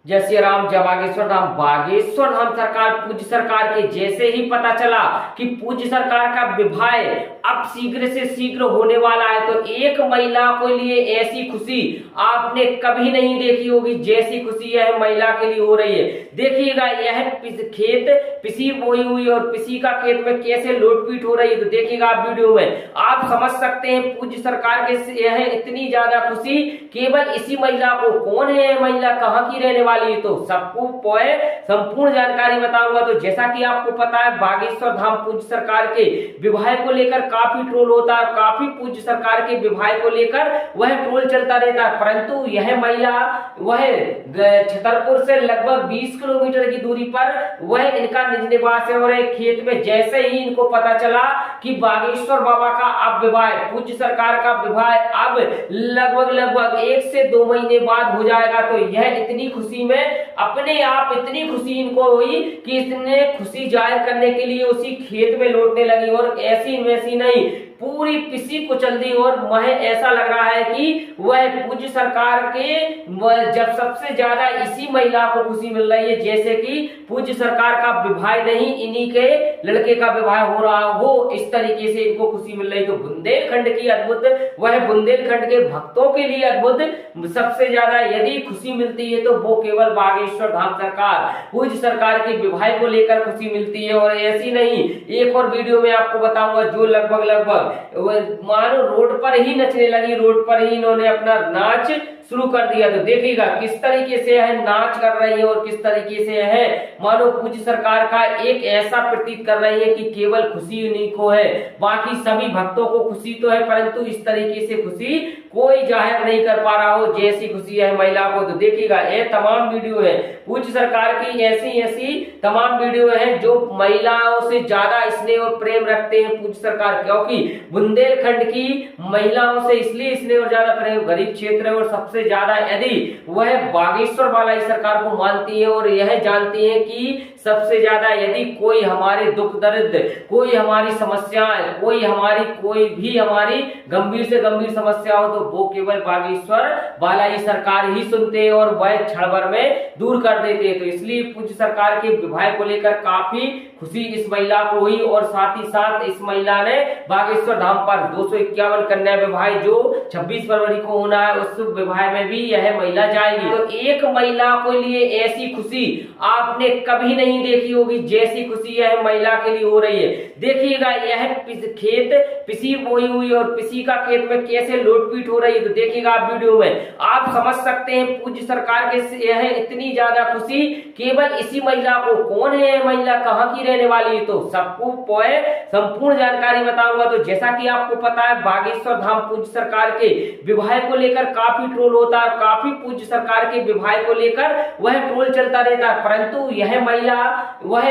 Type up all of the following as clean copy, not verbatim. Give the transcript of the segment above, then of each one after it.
जय श्री राम, जय बागेश्वर धाम। बागेश्वर धाम सरकार, पूज्य सरकार के जैसे ही पता चला कि पूज्य सरकार का विवाह अब शीघ्र से शीघ्र होने वाला है, तो एक महिला को लिए ऐसी खुशी आपने कभी नहीं देखी होगी जैसी खुशी यह महिला के लिए हो रही है। देखिएगा, यह खेत पिसी बोई हुई और पिसी का खेत में कैसे लोटपीट हो रही है, तो देखिएगा आप वीडियो में आप समझ सकते हैं पूज्य सरकार के यह इतनी ज्यादा खुशी केवल इसी महिला को। कौन है यह महिला, कहाँ की रहने वाली है, तो सबको संपूर्ण जानकारी बताऊंगा। तो जैसा कि आपको पता है, बागेश्वर धाम पूज्य सरकार के विवाह को लेकर काफी ट्रोल होता है, काफी पूज्य सरकार के विवाह को लेकर वह ट्रोल चलता रहता है, परंतु यह महिला वह छतरपुर से लगभग 20 किलोमीटर की दूरी पर वह इनका निज निवास है। और एक खेत में जैसे ही इनको पता चला कि बागेश्वर बाबा का अब विवाह, पूज्य सरकार का विवाह अब लगभग 1 से 2 महीने बाद हो जाएगा, तो यह इतनी खुशी में अपने आप इतनी खुशी इनको हुई कि इसने खुशी जाहिर करने के लिए उसी खेत में लौटने लगी। और ऐसी वैसी नहीं, पूरी पिसी कुचल दी। और वह ऐसा लग रहा है कि वह पूज्य सरकार के जब सबसे ज्यादा इसी महिला को खुशी मिल रही है, जैसे कि पूज्य सरकार का विवाह नहीं, इन्हीं के लड़के का विवाह हो रहा हो, इस तरीके से इनको खुशी मिल रही। तो बुंदेलखंड की अद्भुत, वह बुंदेलखंड के भक्तों के लिए अद्भुत सबसे ज्यादा यदि खुशी मिलती है तो वो केवल बागेश्वर धाम सरकार पूज्य सरकार के विवाह को लेकर खुशी मिलती है। और ऐसी नहीं, एक और वीडियो में आपको बताऊंगा जो लगभग मानो रोड पर ही नचने लगी, रोड पर ही इन्होंने अपना नाच शुरू कर दिया। तो देखिएगा किस तरीके से है नाच कर रही है और किस तरीके से है मानो पूज्य सरकार का एक ऐसा प्रतीत कर रही है कि केवल खुशी उन्हीं को है, बाकी सभी भक्तों को खुशी तो है, परंतु इस तरीके से खुशी कोई जाहिर नहीं कर पा रहा हो जैसी खुशी है महिला को। तो देखिएगा ये तमाम वीडियो है पूज्य सरकार की, ऐसी तमाम वीडियो है जो महिलाओं से ज्यादा स्नेह और प्रेम रखते हैं पूज्य सरकार, क्योंकि बुंदेलखंड की महिलाओं से इसलिए स्नेह और ज्यादा प्रेम, गरीब क्षेत्र है और सबसे ज्यादा यदि वह बागेश्वर वाला इस सरकार को मानती है और यह जानती है कि सबसे ज्यादा यदि कोई हमारे दुख दर्द, कोई हमारी समस्याएं, कोई भी हमारी गंभीर से गंभीर समस्या हो, तो वो केवल बागेश्वर वाला ही सरकार ही सुनते हैं और वह क्षण भर में दूर कर देते हैं। तो इसलिए पूज्य सरकार के विवाह को लेकर काफी खुशी इस महिला को हुई। और साथ ही साथ इस महिला ने बागेश्वर धाम पर 251 कन्या विवाह जो 26 फरवरी को होना है, उस विवाह में भी यह महिला जाएगी। तो एक महिला को लिए ऐसी खुशी आपने कभी नहीं देखी होगी जैसी खुशी यह महिला के लिए हो रही है। देखिएगा, यह खेत पिसी बोई हुई और पिसी का खेत में कैसे लोटपीट हो रही है, तो देखिएगा आप वीडियो में आप समझ सकते हैं पूज्य सरकार के यह इतनी ज्यादा खुशी केवल इसी महिला को। कौन है यह महिला, कहाँ की रहने वाली है, तो सबको संपूर्ण जानकारी बताऊंगा। तो जैसा कि आपको पता है, बागेश्वर धाम पूज्य सरकार के विवाह को लेकर काफी ट्रोल होता है, काफी पूज्य सरकार के विवाह को लेकर वह ट्रोल चलता रहता है, परंतु यह महिला वह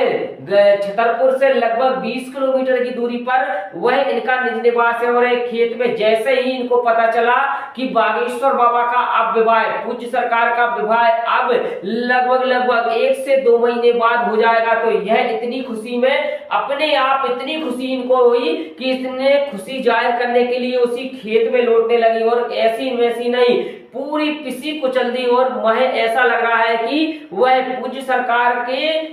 छतरपुर से लगभग 20 किलोमीटर की दूरी पर वह इनका निज निवास है। और एक खेत में जैसे ही इनको पता चला कि बागेश्वर बाबा का अब विवाह, पूज्य सरकार का विवाह अब लगभग 1 से 2 महीने बाद हो जाएगा, तो यह इतनी खुशी में अपने आप इतनी खुशी इनको हुई कि इसने खुशी जाहिर करने के लिए उसी खेत में लौटने लगी। और ऐसी वैसी नहीं, पूरी पिसी कुचल दी। और वह ऐसा लग रहा है कि वह पूज्य सरकार के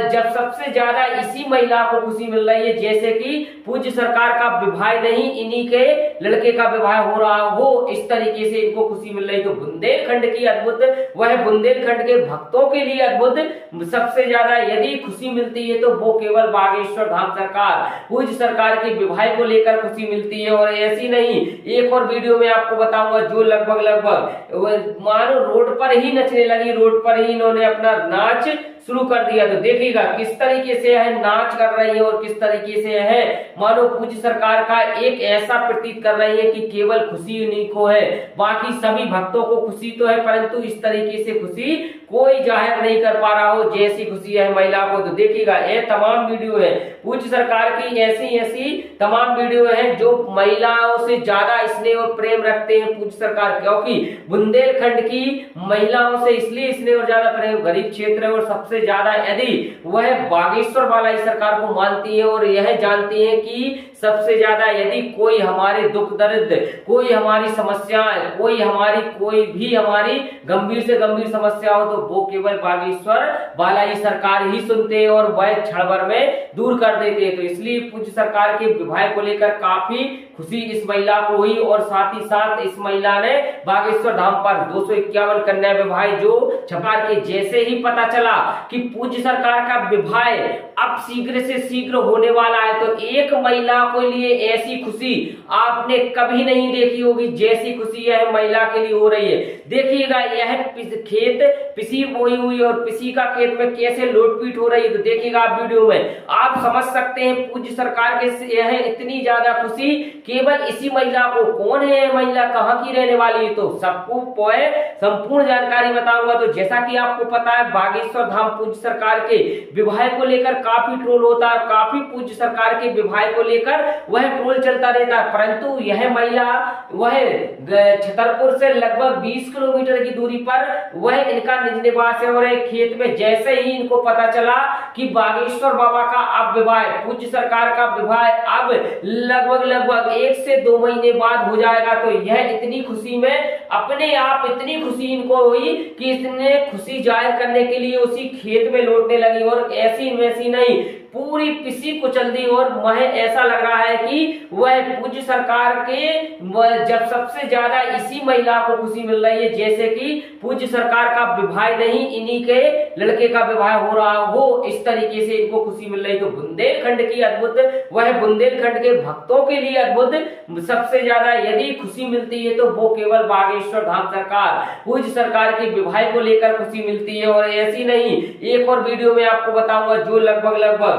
जब सबसे ज्यादा इसी महिला को खुशी मिल रही है, जैसे कि पूज्य सरकार का विवाह नहीं, इन्हीं के लड़के का विवाह हो रहा हो, इस तरीके से इनको खुशी मिल रही। तो बुंदेलखंड की अद्भुत, वह बुंदेलखंड के भक्तों के लिए अद्भुत सबसे ज्यादा यदि खुशी मिलती है तो वो केवल बागेश्वर धाम सरकार पूज्य सरकार के विवाह को लेकर खुशी मिलती है। और ऐसी नहीं, एक और वीडियो में आपको बताऊंगा जो लगभग मानो रोड पर ही नचने लगी, रोड पर ही इन्होंने अपना नाच शुरू कर दिया। तो देखिएगा किस तरीके से है नाच कर रही है और किस तरीके से है मानो पूज्य सरकार का एक ऐसा प्रतीत कर रही है कि केवल खुशी उन्हीं को है, बाकी सभी भक्तों को खुशी तो है, परंतु इस तरीके से खुशी कोई जाहिर नहीं कर पा रहा हो जैसी खुशी है महिला को। तो देखिएगा ये तमाम वीडियो है पूज्य सरकार की, ऐसी तमाम वीडियो है जो महिलाओं से ज्यादा स्नेह और प्रेम रखते हैं पूज्य सरकार, क्योंकि बुंदेलखंड की महिलाओं से इसलिए स्नेह और ज्यादा प्रेम, गरीब क्षेत्र है और सबसे सबसे ज्यादा यदि वह बागेश्वर बालाई सरकार को मानती है और यह जानती है कि सबसे ज्यादा यदि कोई हमारे दुख दर्द, कोई हमारी समस्याएं, कोई भी हमारी गंभीर से गंभीर समस्या हो तो वो केवल बागेश्वर बालाई सरकार ही सुनते हैं और वह क्षण भर में दूर कर देते हैं। तो इसलिए पूज्य सरकार के विवाह को लेकर काफी खुशी इस महिला को हुई और साथ ही साथ इस महिला ने बागेश्वर धाम पर 251 कन्या विवाह जो सरकार के जैसे ही पता चला कि पूज्य सरकार का विवाह अब शीघ्र से शीघ्र होने वाला है तो एक महिला के लिए ऐसी खुशी आपने कभी नहीं देखी होगी जैसी खुशी यह महिला के लिए हो रही है। देखिएगा यह खेत पिसी बोई हुई और पिसी का खेत में कैसे लोटपीट हो रही है तो देखिएगा आप वीडियो में आप समझ सकते हैं पूज्य सरकार के यह इतनी ज्यादा खुशी केवल इसी महिला को। कौन है यह महिला, कहाँ की रहने वाली है, तो सबको संपूर्ण जानकारी बताऊंगा। तो जैसा कि आपको पता है बागेश्वर धाम पूज्य सरकार के विवाह को लेकर काफी ट्रोल होता है, काफी पूज्य सरकार के विवाह को लेकर वह ट्रोल चलता रहता है, परंतु यह महिला वह छतरपुर से लगभग 20 किलोमीटर की दूरी पर वह इनका निज निवास है और एक खेत में जैसे ही इनको पता चला कि बागेश्वर बाबा का अब विवाह, पूज्य सरकार का विवाह अब लगभग 1 से 2 महीने बाद हो जाएगा तो यह इतनी खुशी में अपने आप इतनी खुशी इनको हुई कि इसने खुशी जाहिर करने के लिए उसी खेत में लौटने लगी और ऐसी वैसी नहीं पूरी पिसी कुचल दी और वह ऐसा लग रहा है कि वह पूज्य सरकार के जब सबसे ज्यादा इसी महिला को खुशी मिल रही है जैसे कि पूज्य सरकार का विवाह नहीं इन्हीं के लड़के का विवाह हो रहा हो, इस तरीके से इनको खुशी मिल रही। तो बुंदेलखंड की अद्भुत, वह बुंदेलखंड के भक्तों के लिए अद्भुत सबसे ज्यादा यदि खुशी मिलती है तो वो केवल बागेश्वर धाम सरकार पूज्य सरकार के विवाह को लेकर खुशी मिलती है। और ऐसी नहीं, एक और वीडियो में आपको बताऊंगा जो लगभग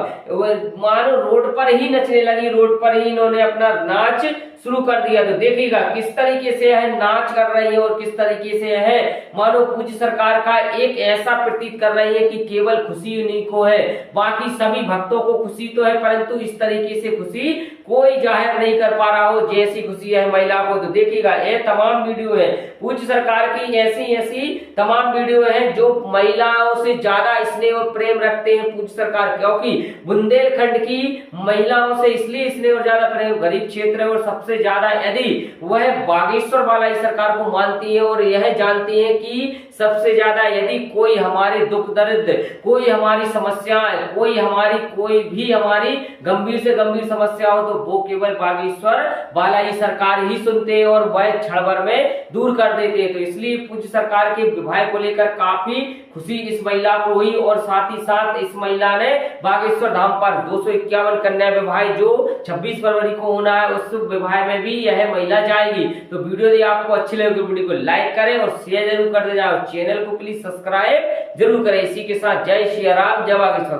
मानो रोड पर ही नचने लगी, रोड पर ही इन्होंने अपना नाच शुरू कर दिया। तो देखिएगा किस तरीके से है नाच कर रही है और किस तरीके से है मानो पूज्य सरकार का एक ऐसा प्रतीत कर रही है कि केवल खुशी उन्हीं को है, बाकी सभी भक्तों को खुशी तो है परंतु इस तरीके से खुशी कोई जाहिर नहीं कर पा रहा हो जैसी खुशी है महिला को। तो देखिएगा ये तमाम वीडियो है पूज्य सरकार की, ऐसी तमाम वीडियो है जो महिलाओं से ज्यादा स्नेह और प्रेम रखते हैं पूज्य सरकार, क्योंकि बुंदेलखंड की महिलाओं से इसलिए स्नेह और ज्यादा प्रेम, गरीब क्षेत्र है और सबसे ज्यादा यदि वह बागेश्वर बालाई सरकार को मानती है और यह जानती है कि सबसे ज्यादा यदि कोई हमारे दुख दर्द, कोई हमारी समस्याएं, कोई भी हमारी गंभीर से गंभीर समस्या हो तो वो केवल बागेश्वर बालाई सरकार ही सुनते हैं और वह क्षण भर में दूर कर देते हैं। तो इसलिए पूज्य सरकार के विवाह को लेकर काफी खुशी इस महिला को हुई और साथ ही साथ इस महिला ने बागेश्वर धाम पर 251 कन्या विवाह जो 26 फरवरी को होना है उस विवाह में भी यह महिला जाएगी। तो वीडियो यदि आपको अच्छी लगे वीडियो को लाइक करें और शेयर जरूर कर दे जाओ, चैनल को प्लीज सब्सक्राइब जरूर करें। इसी के साथ जय श्री राम, जय बागेश्वर।